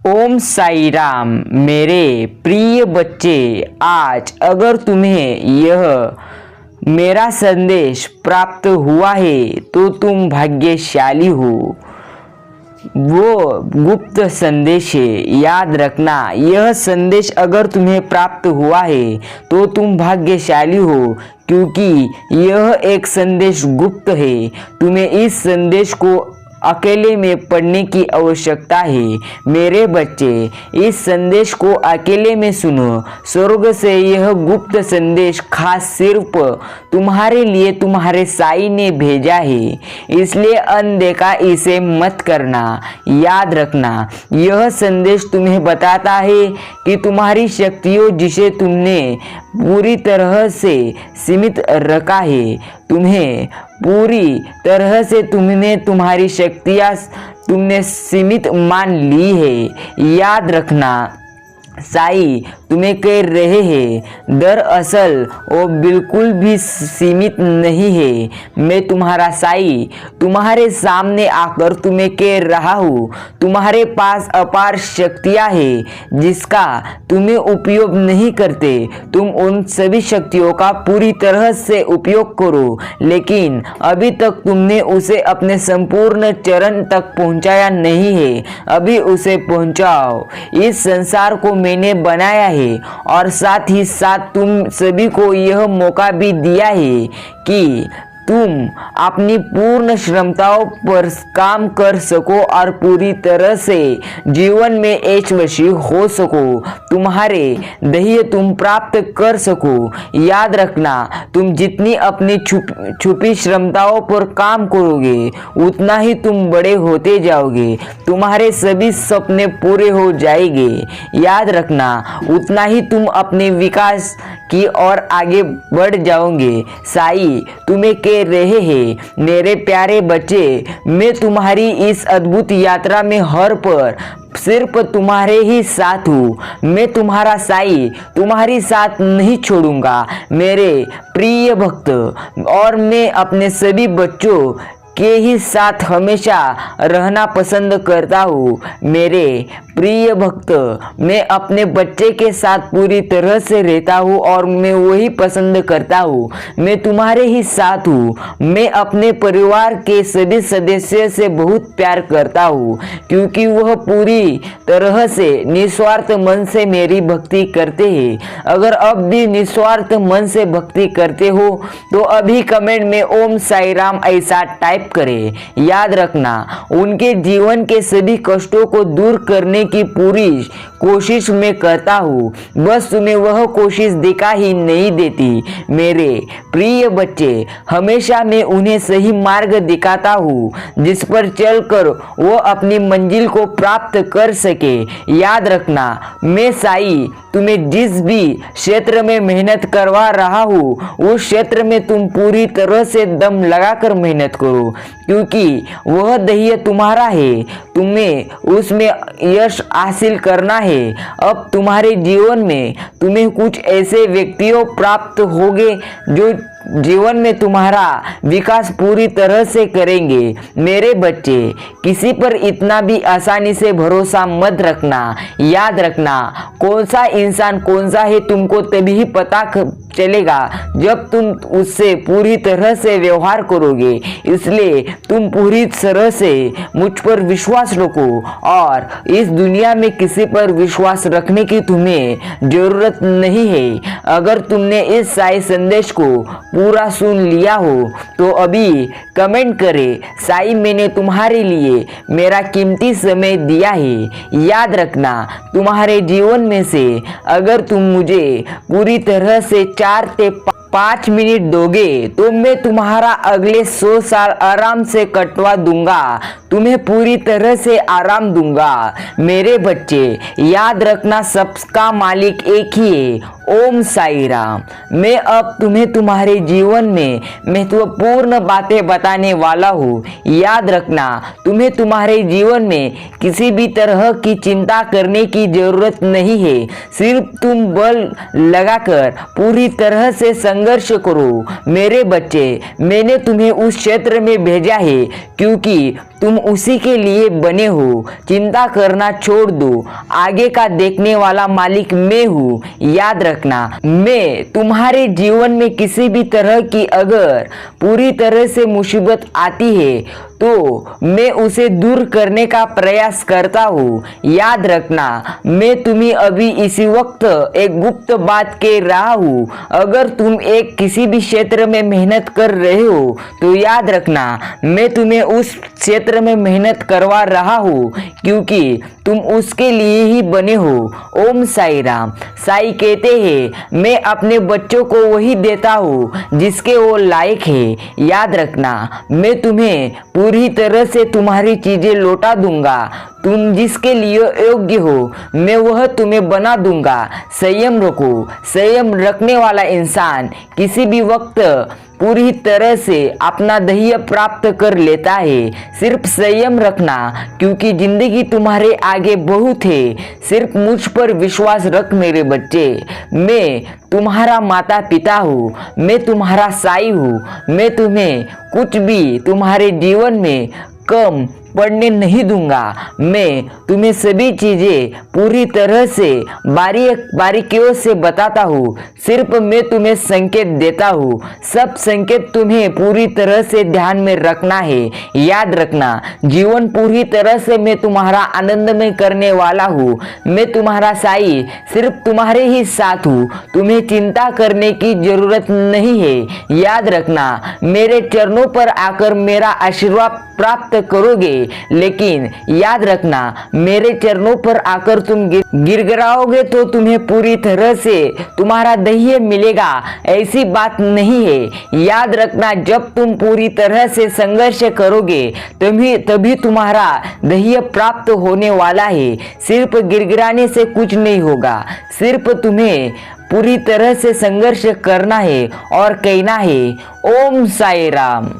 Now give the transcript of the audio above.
ओम साई राम। मेरे प्रिय बच्चे, आज अगर तुम्हें यह मेरा संदेश प्राप्त हुआ है तो तुम भाग्यशाली हो। वो गुप्त संदेश है, याद रखना। यह संदेश अगर तुम्हें प्राप्त हुआ है तो तुम भाग्यशाली हो, क्योंकि यह एक संदेश गुप्त है। तुम्हें इस संदेश को अकेले में पढ़ने की आवश्यकता है। मेरे बच्चे, इस संदेश को अकेले में सुनो। स्वर्ग से यह गुप्त संदेश खास सिर्फ तुम्हारे लिए तुम्हारे साई ने भेजा है, इसलिए अनदेखा इसे मत करना। याद रखना, यह संदेश तुम्हें बताता है कि तुम्हारी शक्तियों जिसे तुमने पूरी तरह से सीमित रखा है, तुम्हें पूरी तरह से तुमने तुम्हारी शक्तियाँ तुमने सीमित मान ली है। याद रखना, साई तुम्हें कह रहे हैं, दरअसल वो बिल्कुल भी सीमित नहीं है। मैं तुम्हारा साई तुम्हारे सामने आकर तुम्हें कह रहा हूँ, तुम्हारे पास अपार शक्तियाँ हैं जिसका तुम्हें उपयोग नहीं करते। तुम उन सभी शक्तियों का पूरी तरह से उपयोग करो, लेकिन अभी तक तुमने उसे अपने संपूर्ण चरण तक पहुँचाया नहीं है। अभी उसे पहुँचाओ। इस संसार को मैंने बनाया है और साथ ही साथ तुम सभी को यह मौका भी दिया है कि तुम अपनी पूर्ण क्षमताओं पर काम कर सको और पूरी तरह से जीवन में ऐशवशी हो सको, तुम्हारे ध्येय तुम प्राप्त कर सको। याद रखना, तुम जितनी अपनी छुपी क्षमताओं पर काम करोगे उतना ही तुम बड़े होते जाओगे, तुम्हारे सभी सपने पूरे हो जाएंगे। याद रखना, उतना ही तुम अपने विकास की ओर आगे बढ़ जाओगे। साई तुम्हें कह रहे हैं, मेरे प्यारे बच्चे, मैं तुम्हारी इस अद्भुत यात्रा में हर पल सिर्फ तुम्हारे ही साथ हूँ। मैं तुम्हारा साई तुम्हारी साथ नहीं छोड़ूंगा मेरे प्रिय भक्त, और मैं अपने सभी बच्चों के ही साथ हमेशा रहना पसंद करता हूँ। मेरे प्रिय भक्त, मैं अपने बच्चे के साथ पूरी तरह से रहता हूँ और मैं वही पसंद करता हूँ। मैं तुम्हारे ही साथ हूँ। मैं अपने परिवार के सभी सदस्यों से बहुत प्यार करता हूँ, क्योंकि वह पूरी तरह से निस्वार्थ मन से मेरी भक्ति करते हैं। अगर अब भी निस्वार्थ मन से भक्ति करते हो तो अभी कमेंट में ओम साई राम ऐसा टाइप करें। याद रखना, उनके जीवन के सभी कष्टों को दूर करने की पूरी कोशिश मैं करता हूँ, बस तुम्हें वह कोशिश दिखा ही नहीं देती। मेरे प्रिय बच्चे, हमेशा मैं उन्हें सही मार्ग दिखाता हूँ जिस पर चलकर वो अपनी मंजिल को प्राप्त कर सके। याद रखना, मैं साई तुम्हें जिस भी क्षेत्र में मेहनत करवा रहा हूँ उस क्षेत्र में तुम पूरी तरह से दम लगाकर मेहनत करो, क्योंकि वह ध्येय तुम्हारा है। तुम्हें उसमें यश हासिल करना है। अब तुम्हारे जीवन में तुम्हें कुछ ऐसे व्यक्तियों प्राप्त होंगे जो जीवन में तुम्हारा विकास पूरी तरह से करेंगे। मेरे बच्चे, किसी पर इतना भी आसानी से भरोसा मत रखना। याद रखना, कौन सा इंसान कौन सा है तुमको तभी ही पता चलेगा जब तुम उससे पूरी तरह से व्यवहार करोगे। इसलिए तुम पूरी तरह से मुझ पर विश्वास रखो और इस दुनिया में किसी पर विश्वास रखने की तुम्हें जरूरत नहीं है। अगर तुमने इस साई संदेश को पूरा सुन लिया हो तो अभी कमेंट करें, साई मैंने तुम्हारे लिए मेरा कीमती समय दिया है। याद रखना, तुम्हारे जीवन में से अगर तुम मुझे पूरी तरह से 4 से 5 मिनट दोगे तो मैं तुम्हारा अगले 100 साल आराम से कटवा दूंगा, तुम्हें पूरी तरह से आराम दूंगा। मेरे बच्चे, याद रखना, सबका मालिक एक ही है। ओम साई राम। मैं अब तुम्हें तुम्हारे जीवन में महत्वपूर्ण बातें बताने वाला हूँ। याद रखना, तुम्हें तुम्हारे जीवन में किसी भी तरह की चिंता करने की जरूरत नहीं है। सिर्फ तुम बल लगाकर पूरी तरह से संघर्ष करो। मेरे बच्चे, मैंने तुम्हें उस क्षेत्र में भेजा है क्योंकि तुम उसी के लिए बने हो। चिंता करना छोड़ दो, आगे का देखने वाला मालिक मैं हूँ। याद रखना, मैं तुम्हारे जीवन में किसी भी तरह की अगर पूरी तरह से मुसीबत आती है तो मैं उसे दूर करने का प्रयास करता हूँ। याद रखना, मैं तुम्हें अभी इसी वक्त एक गुप्त बात कह रहा हूँ। अगर तुम एक किसी भी क्षेत्र में मेहनत कर रहे हो तो याद रखना, मैं तुम्हें उस क्षेत्र में मेहनत करवा रहा हूँ क्योंकि तुम उसके लिए ही बने हो। ओम साई राम। साई कहते हैं, मैं अपने बच्चों को वही देता हूँ जिसके वो लायक है। याद रखना, मैं तुम्हें पूरी तरह से तुम्हारी चीजें लौटा दूंगा। तुम जिसके लिए योग्य हो मैं वह तुम्हें बना दूंगा। संयम रखो। संयम रखने वाला इंसान किसी भी वक्त पूरी तरह से अपना ध्येय प्राप्त कर लेता है। सिर्फ संयम रखना क्योंकि जिंदगी तुम्हारे आगे बहुत है। सिर्फ मुझ पर विश्वास रख मेरे बच्चे। मैं तुम्हारा माता पिता हूँ, मैं तुम्हारा साई हूँ। मैं तुम्हें कुछ भी तुम्हारे जीवन में कम पढ़ने नहीं दूंगा। मैं तुम्हें सभी चीजें पूरी तरह से बारीकियों से बताता हूँ। सिर्फ मैं तुम्हें संकेत देता हूँ। सब संकेत तुम्हें पूरी तरह से ध्यान में रखना है। याद रखना, जीवन पूरी तरह से मैं तुम्हारा आनंदमय करने वाला हूँ। मैं तुम्हारा साई सिर्फ तुम्हारे ही साथ हूँ। तुम्हें चिंता करने की जरूरत नहीं है। याद रखना, मेरे चरणों पर आकर मेरा आशीर्वाद प्राप्त करोगे, लेकिन याद रखना, मेरे चरणों पर आकर तुम गिड़गिड़ाओगे तो तुम्हें पूरी तरह से तुम्हारा ध्येय मिलेगा, ऐसी बात नहीं है। याद रखना, जब तुम पूरी तरह से संघर्ष करोगे तभी तुम्हारा ध्येय प्राप्त होने वाला है। सिर्फ गिड़गिड़ाने से कुछ नहीं होगा। सिर्फ तुम्हें पूरी तरह से संघर्ष करना है और कहना है, ओम साई राम।